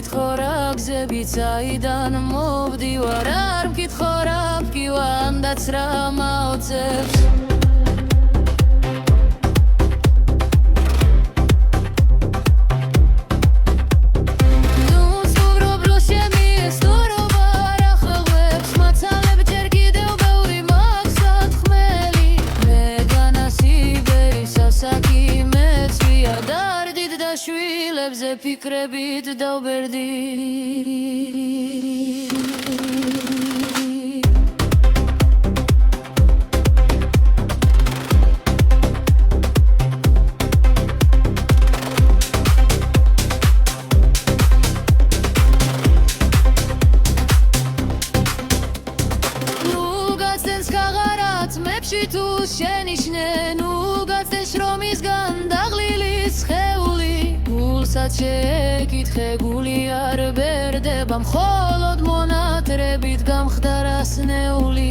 მკითხო რა გზებით საიდან მოვდივარ არ მკითხო რა მკივანდაც რა მაოცებს შვილებზე ფიქრებით დავბერდი ნუ გაცდენს ქაღარად მებში თუ შენიშნე ნუ გაცდენს რომ ისგან დაღლილის ხეული შეკითხე გული არ ბერდება მხოლოდ მონათრებით გამხდარასნეული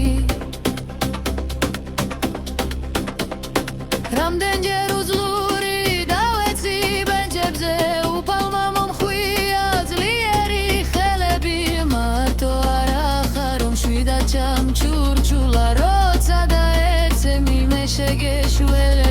რამდენჯერ უძლური დავეცი ბენჯებზე უფალმა მომხვია ძლიერი ხელები მარტო არ ახარ რომ შვიდად ჩამჩურჩულა როცა დაეცემი მე შეგეშველე